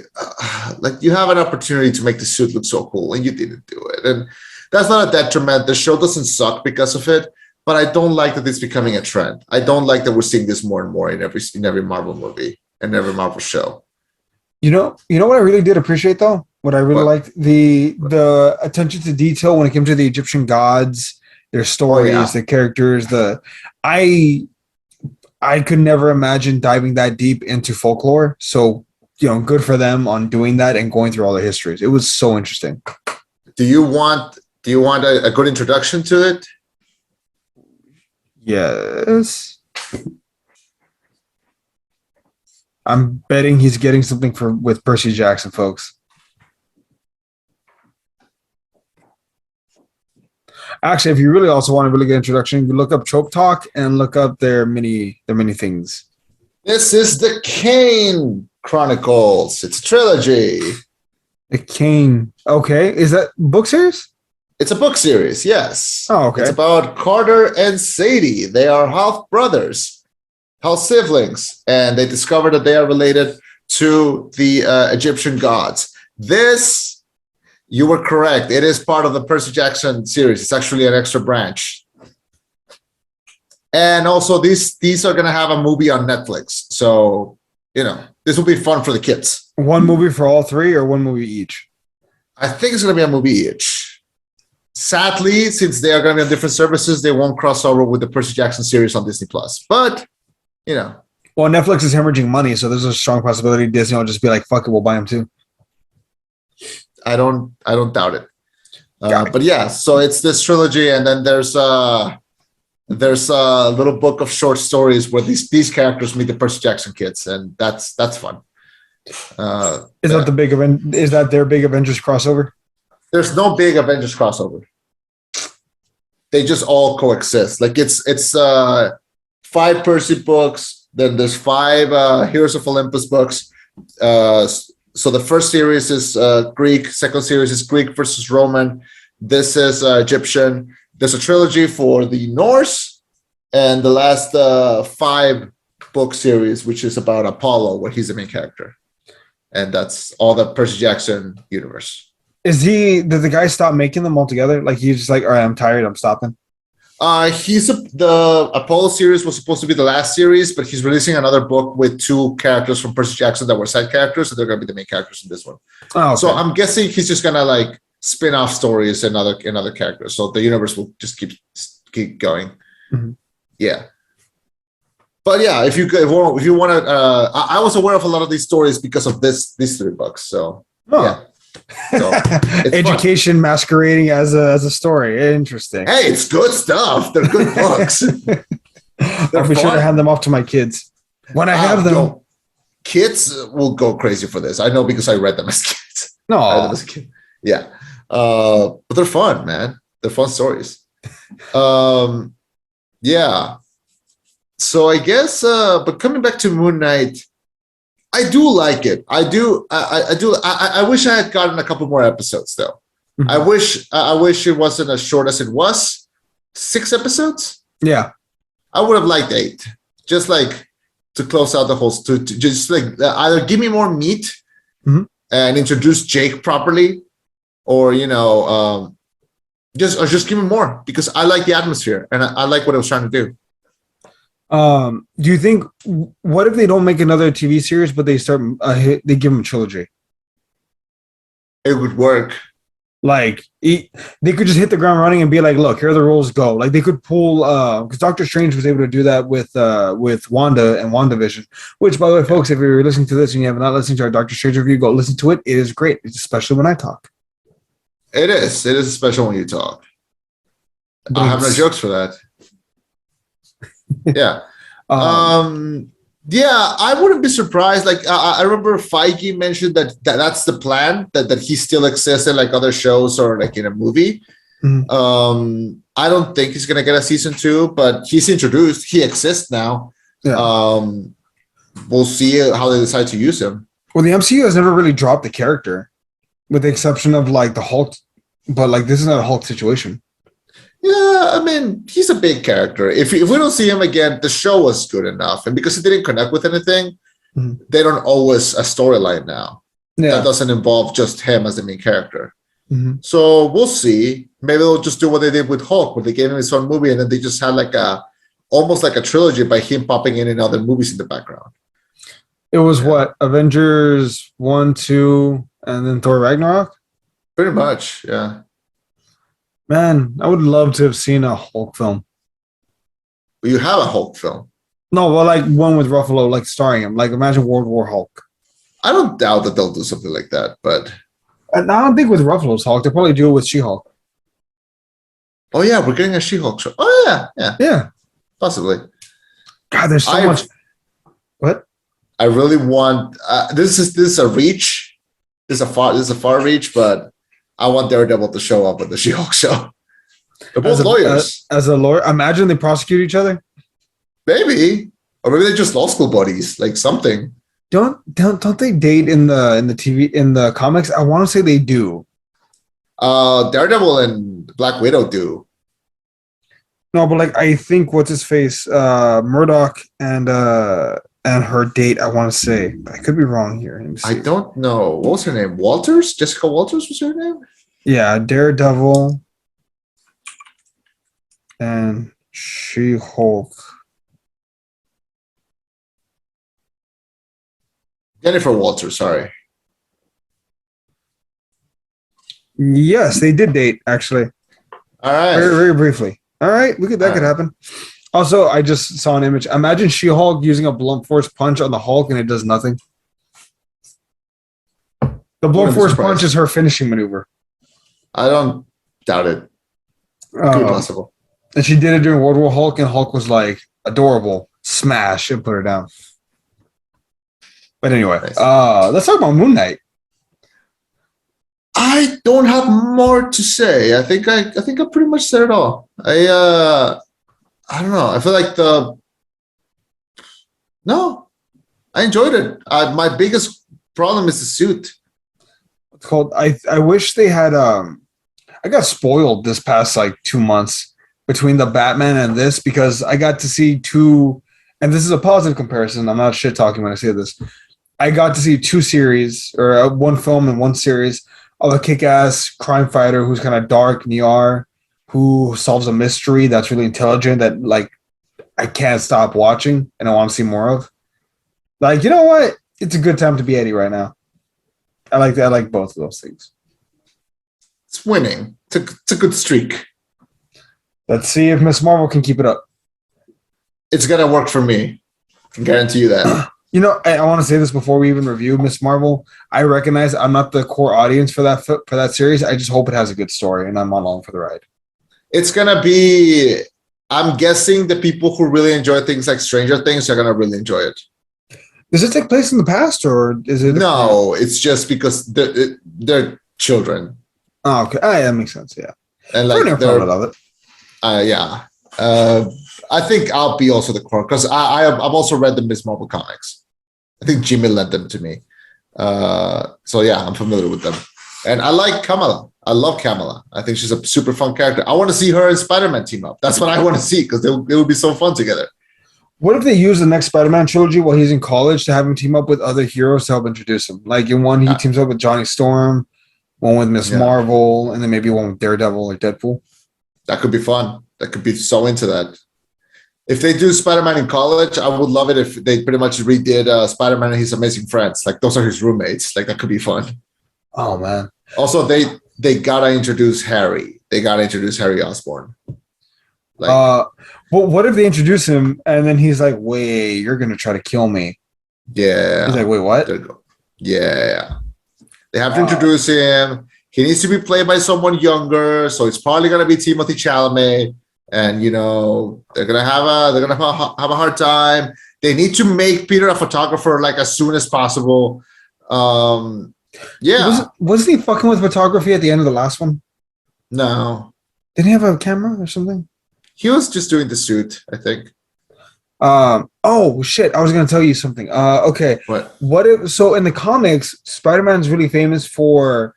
Speaker 2: you have an opportunity to make the suit look so cool, and you didn't do it. And that's not a detriment. The show doesn't suck because of it, but I don't like that it's becoming a trend. I don't like that we're seeing this more and more in every Marvel movie and every Marvel show.
Speaker 1: You know what I really did appreciate though? What I really
Speaker 2: What?
Speaker 1: liked the attention to detail when it came to the Egyptian gods, their stories, their characters. I could never imagine diving that deep into folklore. So good for them on doing that and going through all the histories. It was so interesting.
Speaker 2: Do you want a good introduction to it?
Speaker 1: Yes. I'm betting he's getting something with Percy Jackson, folks. Actually, if you really also want a really good introduction, you look up Trope Talk and look up their mini things.
Speaker 2: This is the Kane Chronicles. It's a trilogy.
Speaker 1: The Kane. Okay, is that book series?
Speaker 2: It's a book series, yes.
Speaker 1: Oh, okay.
Speaker 2: It's about Carter and Sadie. They are half brothers, half siblings, and they discover that they are related to the Egyptian gods. This, you were correct. It is part of the Percy Jackson series. It's actually an extra branch. And also, these are going to have a movie on Netflix. So, this will be fun for the kids.
Speaker 1: One movie for all three or one movie each?
Speaker 2: I think it's going to be a movie each. Sadly, since they are going to be on different services, they won't cross over with the Percy Jackson series on Disney Plus. But,
Speaker 1: Well, Netflix is hemorrhaging money, so there's a strong possibility Disney will just be like, fuck it, we'll buy them too.
Speaker 2: I don't doubt it. But yeah, so it's this trilogy, and then there's a little book of short stories where these characters meet the Percy Jackson kids, and that's fun.
Speaker 1: Is that their big Avengers crossover?
Speaker 2: There's no big Avengers crossover. They just all coexist. Like it's 5 Percy books, then there's 5 Heroes of Olympus books. So the first series is Greek, second series is Greek versus Roman. This is Egyptian. There's a trilogy for the Norse, and the last 5 book series, which is about Apollo, where he's the main character. And that's all the Percy Jackson universe.
Speaker 1: Did the guy stop making them altogether? Like he's just like, all right, I'm tired, I'm stopping.
Speaker 2: The Apollo series was supposed to be the last series, but he's releasing another book with 2 characters from Percy Jackson that were side characters, so they're going to be the main characters in this one.
Speaker 1: Oh, okay.
Speaker 2: So I'm guessing he's just going to like spin off stories and other characters. So the universe will just keep going.
Speaker 1: Mm-hmm.
Speaker 2: Yeah. But yeah, if you want to, I was aware of a lot of these stories because of these 3 books. So yeah. So,
Speaker 1: education fun. Masquerading as a story. Interesting.
Speaker 2: Hey, it's good stuff. They're good books.
Speaker 1: I'll be sure to hand them off to my kids when I have them.
Speaker 2: Kids will go crazy for this. I know because I read them as kids.
Speaker 1: No,
Speaker 2: yeah, but they're fun, man. They're fun stories. Yeah. So I guess, but coming back to Moon Knight, I do like it. I do. I wish I had gotten a couple more episodes though. Mm-hmm. I wish it wasn't as short as it was. 6 episodes.
Speaker 1: Yeah.
Speaker 2: I would have liked 8, just like to close out the whole. To just like either give me more meat and introduce Jake properly, or just give me more, because I like the atmosphere and I like what I was trying to do.
Speaker 1: Do you think, what if they don't make another TV series, but they they give them a trilogy?
Speaker 2: It would work.
Speaker 1: Like they could just hit the ground running and be like, look, here are the rules, go. Like they could pull, because Doctor Strange was able to do that with Wanda and WandaVision, which, by the way, folks, if you're listening to this and you have not listened to our Doctor Strange review, go listen to it. It is great, especially when I talk. It
Speaker 2: is special when you talk. I have no jokes for that. Yeah. Yeah, I wouldn't be surprised. Like I remember Feige mentioned that's the plan, that he still exists in like other shows or like in a movie. Mm-hmm. I don't think he's gonna get a season 2, but he's introduced. He exists now. Yeah. We'll see how they decide to use him.
Speaker 1: Well, the MCU has never really dropped the character, with the exception of like the Hulk. But like this is not a Hulk situation.
Speaker 2: Yeah, I mean, he's a big character. If we don't see him again, the show was good enough. And because it didn't connect with anything, they don't owe us a storyline now.
Speaker 1: Yeah.
Speaker 2: That doesn't involve just him as the main character. So we'll see. Maybe they'll just do what they did with Hulk, where they gave him his own movie and then they just had like almost like a trilogy by him popping in other movies in the background.
Speaker 1: It was what? Avengers 1, 2, and then Thor Ragnarok?
Speaker 2: Pretty much, yeah.
Speaker 1: Man, I would love to have seen a Hulk film.
Speaker 2: You have a Hulk film.
Speaker 1: No, well, like one with Ruffalo, like starring him. Like imagine World War Hulk.
Speaker 2: I don't doubt that they'll do something like that, but
Speaker 1: I don't think with Ruffalo's Hulk. They'll probably do it with She-Hulk.
Speaker 2: oh yeah, we're getting a She-Hulk show. Oh
Speaker 1: Yeah.
Speaker 2: Possibly.
Speaker 1: God, there's so much. What?
Speaker 2: I really want. This is a reach. This is a far reach, but I want Daredevil to show up at the She-Hulk show. They're both lawyers.
Speaker 1: As a lawyer, imagine they prosecute each other.
Speaker 2: Maybe, or maybe they're just law school buddies, like something.
Speaker 1: Don't they date in the TV in the comics? I want to say they do.
Speaker 2: Daredevil and Black Widow do.
Speaker 1: No, but like I think what's his face, Murdoch and her date. I want to say, but I could be wrong here. Let me see.
Speaker 2: I don't know. What was her name? Walters? Jessica Walters was her name?
Speaker 1: Yeah, Daredevil and She-Hulk.
Speaker 2: Jennifer Walters, sorry.
Speaker 1: Yes, they did date actually.
Speaker 2: All right.
Speaker 1: Very, very briefly. All right, that could happen. Also, I just saw an image. Imagine She-Hulk using a blunt force punch on the Hulk and it does nothing. The blunt force punch is her finishing maneuver.
Speaker 2: I don't doubt it. Could be possible.
Speaker 1: And she did it during World War Hulk, and Hulk was like adorable. Smash and put her down. But anyway,
Speaker 2: nice.
Speaker 1: Let's talk about Moon Knight.
Speaker 2: I don't have more to say. I think I pretty much said it all. I don't know. I feel like I enjoyed it. My biggest problem is the suit.
Speaker 1: It's called. I wish they had. I got spoiled this past like 2 months between the Batman and this because I got to see two. And this is a positive comparison. I'm not shit talking when I say this. I got to see 2 series or one film and 1 series of a kick-ass crime fighter who's kind of dark, noir, who solves a mystery that's really intelligent that like I can't stop watching and I want to see more of. Like, you know what? It's a good time to be Eddie right now. I like both of those things.
Speaker 2: It's winning. It's a good streak.
Speaker 1: Let's see if Miss Marvel can keep it up.
Speaker 2: It's gonna work for me. I can guarantee you that.
Speaker 1: You know, I want to say this before we even review Miss Marvel. I recognize I'm not the core audience for that series. I just hope it has a good story, and I'm along for the ride.
Speaker 2: It's gonna be. I'm guessing the people who really enjoy things like Stranger Things are gonna really enjoy it.
Speaker 1: Does it take place in the past, or is it?
Speaker 2: No, it's just because they're children.
Speaker 1: Oh, okay. That makes sense. Yeah,
Speaker 2: and like
Speaker 1: they're of it.
Speaker 2: Yeah. I think I'll be also the core because I've also read the Miss Marvel comics. I think Jimmy lent them to me. So yeah, I'm familiar with them. And I like Kamala. I love Kamala. I think she's a super fun character. I want to see her and Spider-Man team up. That's what I want to see because they would be so fun together.
Speaker 1: What if they use the next Spider-Man trilogy while he's in college to have him team up with other heroes to help introduce him? Like in one, he teams up with Johnny Storm, one with Miss Marvel, and then maybe one with Daredevil or Deadpool.
Speaker 2: That could be fun. That could be so into that. If they do Spider-Man in college, I would love it if they pretty much redid Spider-Man and His Amazing Friends. Like those are his roommates. Like that could be fun.
Speaker 1: Oh man.
Speaker 2: Also, they gotta introduce Harry. They gotta introduce Harry Osborn.
Speaker 1: Like, well, what if they introduce him and then he's like, "Wait, you're gonna try to kill me?"
Speaker 2: Yeah.
Speaker 1: He's like, "Wait, what?"
Speaker 2: There you go. Yeah. They have to introduce him. He needs to be played by someone younger, so it's probably gonna be Timothée Chalamet. And you know they're gonna have a hard time. They need to make Peter a photographer like as soon as possible. Yeah,
Speaker 1: wasn't he fucking with photography at the end of the last one?
Speaker 2: No,
Speaker 1: didn't he have a camera or something?
Speaker 2: He was just doing the suit, I think.
Speaker 1: Oh shit! I was gonna tell you something. Okay.
Speaker 2: What?
Speaker 1: What if so in the comics, Spider-Man's really famous for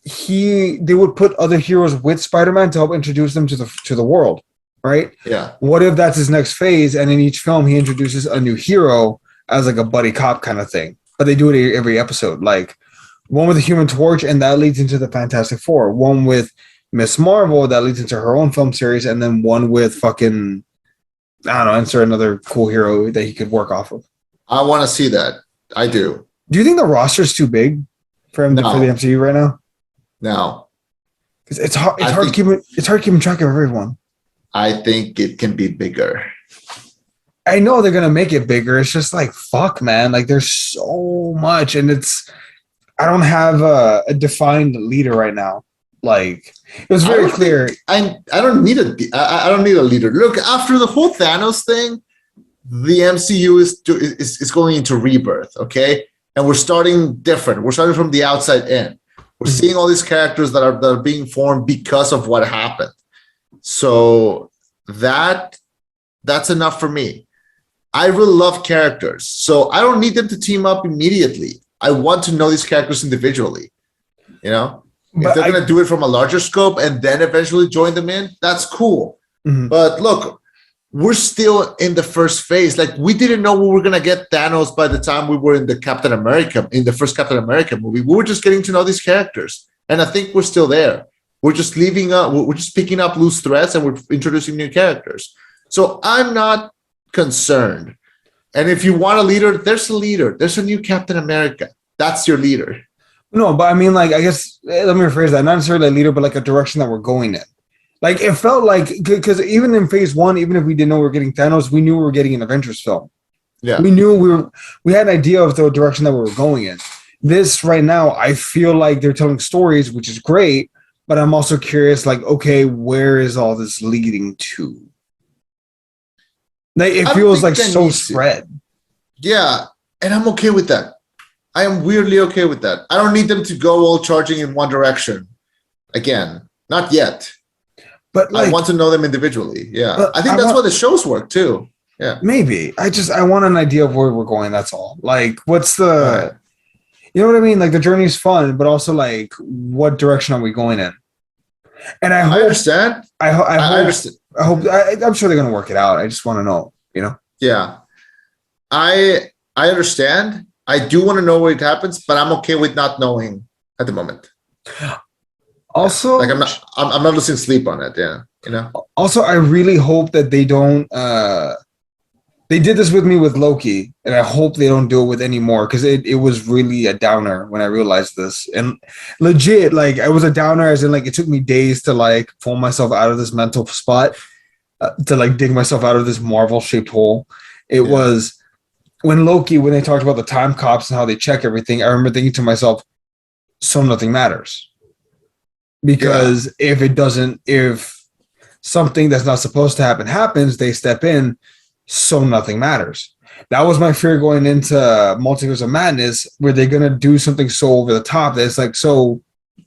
Speaker 1: they would put other heroes with Spider-Man to help introduce them to the world, right?
Speaker 2: Yeah.
Speaker 1: What if that's his next phase, and in each film he introduces a new hero as like a buddy cop kind of thing, but they do it every episode, like one with the Human Torch, and that leads into the Fantastic Four. One with Miss Marvel that leads into her own film series, and then one with fucking I don't know, insert another cool hero that he could work off of.
Speaker 2: I want to see that. I do.
Speaker 1: Do you think the roster's too big for him for the MCU right now?
Speaker 2: No.
Speaker 1: Because it's hard keeping track of everyone.
Speaker 2: I think it can be bigger.
Speaker 1: I know they're gonna make it bigger. It's just like fuck, man. Like there's so much, and I don't have a defined leader right now. Like it was very clear.
Speaker 2: I don't need a leader. Look, after the whole Thanos thing, the MCU is going into rebirth, okay? And we're starting different. We're starting from the outside in. We're seeing all these characters that are being formed because of what happened. So that's enough for me. I really love characters, so I don't need them to team up immediately. I want to know these characters individually. You know, if they're going to do it from a larger scope and then eventually join them in, that's cool. Mm-hmm. But look, we're still in the first phase. Like we didn't know we were going to get Thanos by the time we were in the first Captain America movie. We were just getting to know these characters, and I think we're still there. We're just we're just picking up loose threads and we're introducing new characters. So I'm not concerned. And if you want a leader, there's a leader. There's a new Captain America. That's your leader.
Speaker 1: No, but I mean, like, I guess, let me rephrase that. Not necessarily a leader, but like a direction that we're going in. Like, it felt like, because even in phase one, even if we didn't know we were getting Thanos, we knew we were getting an Avengers film. Yeah. We knew we had an idea of the direction that we were going in. This right now, I feel like they're telling stories, which is great, but I'm also curious, like, okay, where is all this leading to? Like, it feels like so spread.
Speaker 2: Yeah, and I'm okay with that. I am weirdly okay with that. I don't need them to go all charging in one direction. Again, not yet. But like, I want to know them individually. Yeah, I think that's why the shows work too. Yeah,
Speaker 1: maybe. I want an idea of where we're going. That's all. Like, what's the, you know what I mean? Like, the journey's fun, but also like, what direction are we going in? And I
Speaker 2: understand.
Speaker 1: I understand. I hope. I'm sure they're gonna work it out. I just want to know. You know.
Speaker 2: Yeah, I understand. I do want to know where it happens, but I'm okay with not knowing at the moment.
Speaker 1: Also,
Speaker 2: like I'm not losing sleep on it. Yeah, you know.
Speaker 1: Also, I really hope that they don't. They did this with me with Loki, and I hope they don't do it with any more, because it was really a downer when I realized this. And legit, like, it was a downer as in, like, it took me days to like pull myself out of this mental spot, to like dig myself out of this Marvel-shaped hole. It was. When they talked about the time cops and how they check everything, I remember thinking to myself, so nothing matters. Because if something that's not supposed to happen happens, they step in, so nothing matters. That was my fear going into Multiverse of Madness. Were they going to do something so over the top that it's like, so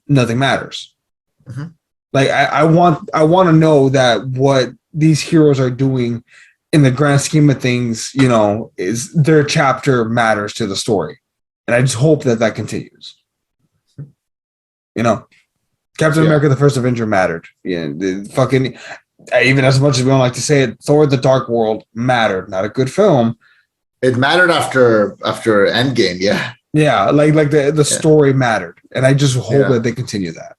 Speaker 1: nothing matters? Mm-hmm. Like, I want to know that what these heroes are doing in the grand scheme of things, you know, is their chapter matters to the story. And I just hope that continues. You know, Captain America, the First Avenger mattered. Yeah, even as much as we don't like to say it, Thor: The Dark World mattered. Not a good film.
Speaker 2: It mattered after Endgame, yeah.
Speaker 1: Yeah, like the story mattered. And I just hope that they continue that.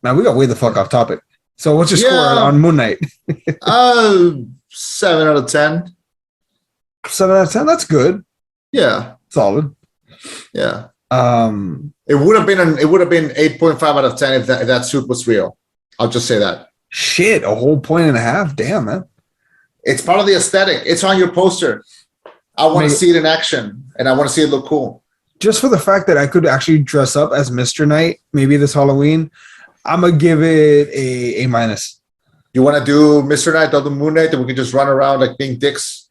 Speaker 1: Now, we got way the fuck off topic. So what's your score on Moon Knight?
Speaker 2: 7 out of 10.
Speaker 1: 7 out of 10. That's good.
Speaker 2: Yeah,
Speaker 1: solid.
Speaker 2: Yeah. It would have been 8.5 out of 10 if that suit was real. I'll just say that.
Speaker 1: Shit, a whole point and a half. Damn, man.
Speaker 2: It's part of the aesthetic. It's on your poster. I want to see it in action, and I want to see it look cool.
Speaker 1: Just for the fact that I could actually dress up as Mr. Knight, maybe this Halloween, I'm gonna give it a minus.
Speaker 2: You want to do Mr. Knight, do the Moon Knight, and we can just run around like being dicks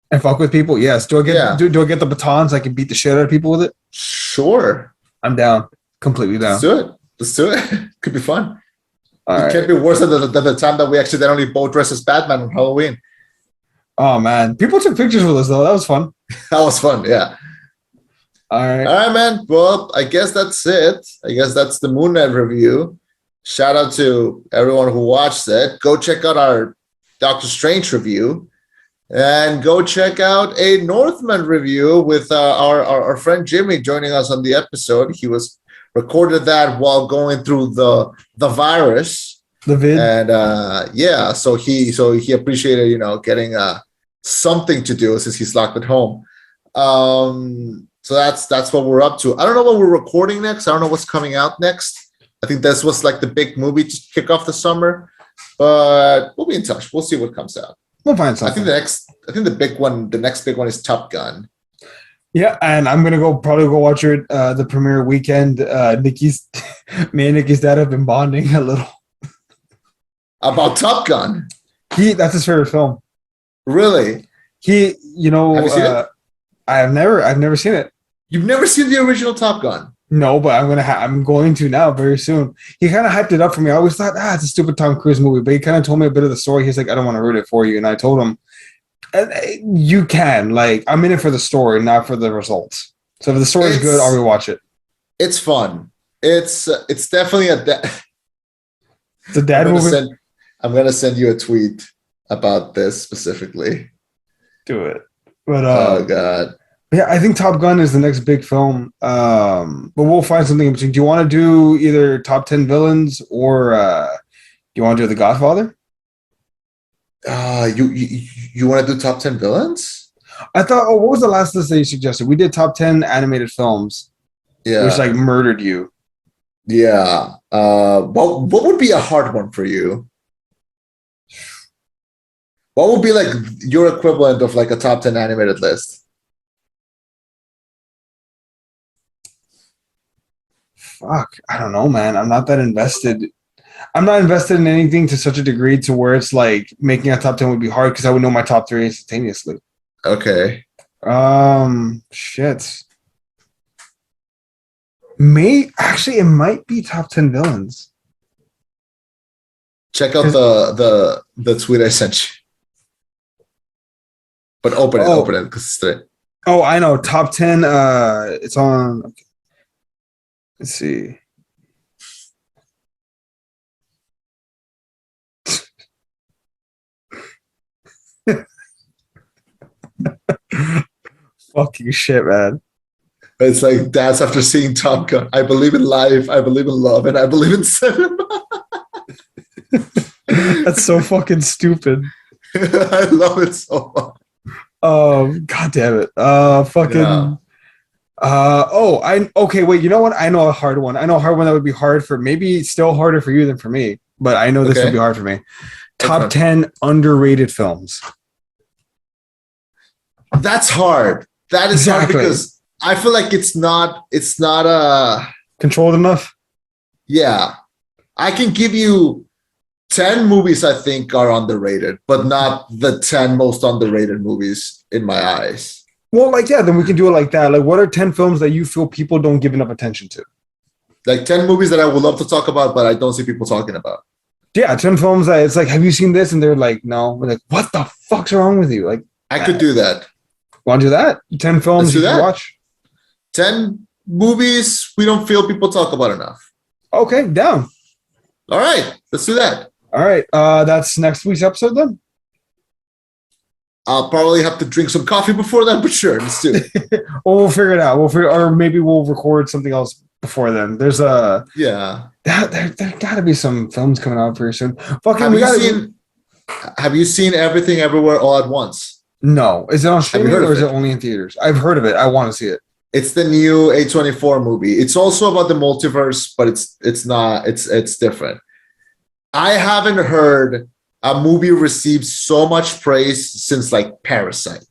Speaker 1: and fuck with people? Yes. Do I get the batons? I can beat the shit out of people with it.
Speaker 2: Sure,
Speaker 1: I'm down. Completely down.
Speaker 2: Let's do it. Could be fun.
Speaker 1: All right.
Speaker 2: Can't be worse than the time that we accidentally both dressed as Batman on Halloween.
Speaker 1: Oh man, people took pictures with us though. That was fun.
Speaker 2: That was fun. Yeah.
Speaker 1: All right.
Speaker 2: All right, man. Well, I guess that's it. I guess that's the Moon Knight review. Shout out to everyone who watched it. Go check out our Doctor Strange review. And go check out a Northman review with our friend Jimmy joining us on the episode. He was recorded that while going through the virus.
Speaker 1: The vid.
Speaker 2: And so he appreciated, getting something to do since he's locked at home. So that's what we're up to. I don't know what we're recording next. I don't know what's coming out next. I think this was like the big movie to kick off the summer, but we'll be in touch. We'll see what comes out.
Speaker 1: We'll find something.
Speaker 2: I think the next big one is Top Gun.
Speaker 1: Yeah, and I'm gonna probably go watch it the premiere weekend. Me and Nikki's dad have been bonding a little
Speaker 2: about Top Gun.
Speaker 1: That's his favorite film.
Speaker 2: Really?
Speaker 1: Have you seen
Speaker 2: it?
Speaker 1: I've never seen it.
Speaker 2: You've never seen the original Top Gun?
Speaker 1: No, but I'm going to now very soon. He kind of hyped it up for me. I always thought, it's a stupid Tom Cruise movie, but he kind of told me a bit of the story. He's like, I don't want to ruin it for you, and I told him, you can. I'm in it for the story, not for the results. So if the story is good, I'll rewatch it.
Speaker 2: It's fun. It's definitely
Speaker 1: it's a dad movie.
Speaker 2: I'm gonna send you a tweet about this specifically.
Speaker 1: Do it. But
Speaker 2: oh god.
Speaker 1: Yeah, I think Top Gun is the next big film. But we'll find something in between. Do you want to do either top 10 villains or do you want to do The Godfather?
Speaker 2: You want to do top 10 villains?
Speaker 1: I thought, what was the last list that you suggested? We did top 10 animated films.
Speaker 2: Yeah.
Speaker 1: Which murdered you.
Speaker 2: Yeah. What would be a hard one for you? What would be your equivalent of a top 10 animated list?
Speaker 1: Fuck, I don't know, man. I'm not that invested. I'm not invested in anything to such a degree to where it's making a top 10 would be hard because I would know my top 3 instantaneously.
Speaker 2: Okay.
Speaker 1: Shit. It might be top 10 villains.
Speaker 2: Check out the tweet I sent you. But open it because it's today.
Speaker 1: Oh, I know. Top 10. It's on. Okay. Let's see. Fucking shit, man.
Speaker 2: It's that's after seeing Top Gun. I believe in life, I believe in love, and I believe in cinema.
Speaker 1: That's so fucking stupid.
Speaker 2: I love it so much.
Speaker 1: God damn it. Fucking. Yeah. Okay, wait, you know what? I know a hard one. I know a hard one that would be hard for, maybe still harder for you than for me, but I know this would be hard for me. Top 10 underrated films.
Speaker 2: That's hard. That is hard because I feel like it's not
Speaker 1: controlled enough.
Speaker 2: Yeah. I can give you 10 movies I think are underrated, but not the 10 most underrated movies in my eyes.
Speaker 1: Well, then we can do it like that. What are 10 films that you feel people don't give enough attention to?
Speaker 2: 10 movies that I would love to talk about, but I don't see people talking about.
Speaker 1: Yeah, 10 films that it's have you seen this? And they're like, no. We're like, what the fuck's wrong with you?
Speaker 2: I could do that.
Speaker 1: Want to do that? 10 films you can watch?
Speaker 2: 10 movies we don't feel people talk about enough.
Speaker 1: Okay, down.
Speaker 2: All right, let's do that.
Speaker 1: All right, that's next week's episode then?
Speaker 2: I'll probably have to drink some coffee before that, but sure, let's do it.
Speaker 1: Well, we'll figure it out. Or maybe we'll record something else before then. There's there gotta be some films coming out very soon.
Speaker 2: Have you seen Everything Everywhere All at Once?
Speaker 1: No. Is it on streaming or is it only in theaters? I've heard of it. I want to see it.
Speaker 2: It's the new A24 movie. It's also about the multiverse, but it's different. I haven't heard a movie received so much praise since Parasite.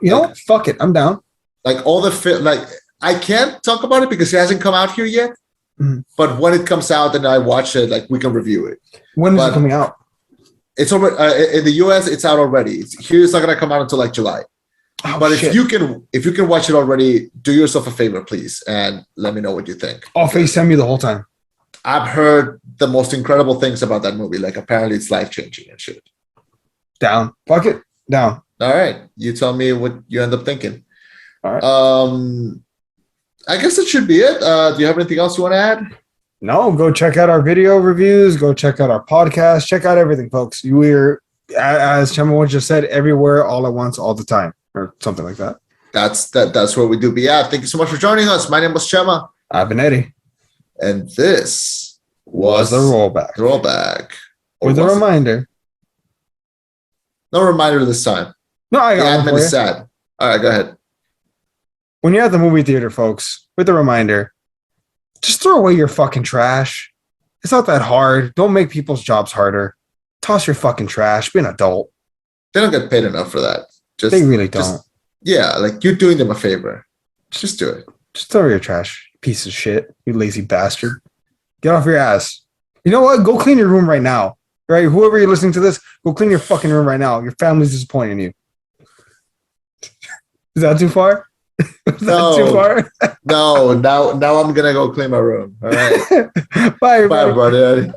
Speaker 1: You know what? Fuck it. I'm down.
Speaker 2: All the I can't talk about it because it hasn't come out here yet. Mm-hmm. But when it comes out and I watch it, we can review it.
Speaker 1: When is it coming out?
Speaker 2: It's over in the US. It's out already. It's not gonna come out until July.
Speaker 1: Oh,
Speaker 2: but if you can watch it already, do yourself a favor, please, and let me know what you think.
Speaker 1: I'll FaceTime you the whole time.
Speaker 2: I've heard the most incredible things about that movie. Apparently it's life-changing and shit.
Speaker 1: Down. Fuck it. Down.
Speaker 2: All right. You tell me what you end up thinking.
Speaker 1: All right.
Speaker 2: I guess that should be it. Do you have anything else you want to add?
Speaker 1: No, go check out our video reviews. Go check out our podcast. Check out everything, folks. We're, as Chema just said, everywhere, all at once, all the time, or something like that.
Speaker 2: That's what we do. But yeah, thank you so much for joining us. My name was Chema.
Speaker 1: I've been Eddie.
Speaker 2: And this
Speaker 1: Was the rollback.
Speaker 2: Rollback.
Speaker 1: With a reminder.
Speaker 2: No reminder this time.
Speaker 1: No, I got
Speaker 2: the admin is sad. All right, go ahead.
Speaker 1: When you're at the movie theater, folks, with a reminder, just throw away your fucking trash. It's not that hard. Don't make people's jobs harder. Toss your fucking trash. Be an adult.
Speaker 2: They don't get paid enough for that.
Speaker 1: They really don't.
Speaker 2: Yeah, like you're doing them a favor. Just do it.
Speaker 1: Just throw your trash, piece of shit. You lazy bastard. Get off your ass. You know what? Go clean your room right now. Right? Whoever you're listening to this, go clean your fucking room right now. Your family's disappointing you. Is that too far? Is that too far?
Speaker 2: No, now I'm gonna go clean my room. All right.
Speaker 1: Bye, everybody.
Speaker 2: Bye, buddy.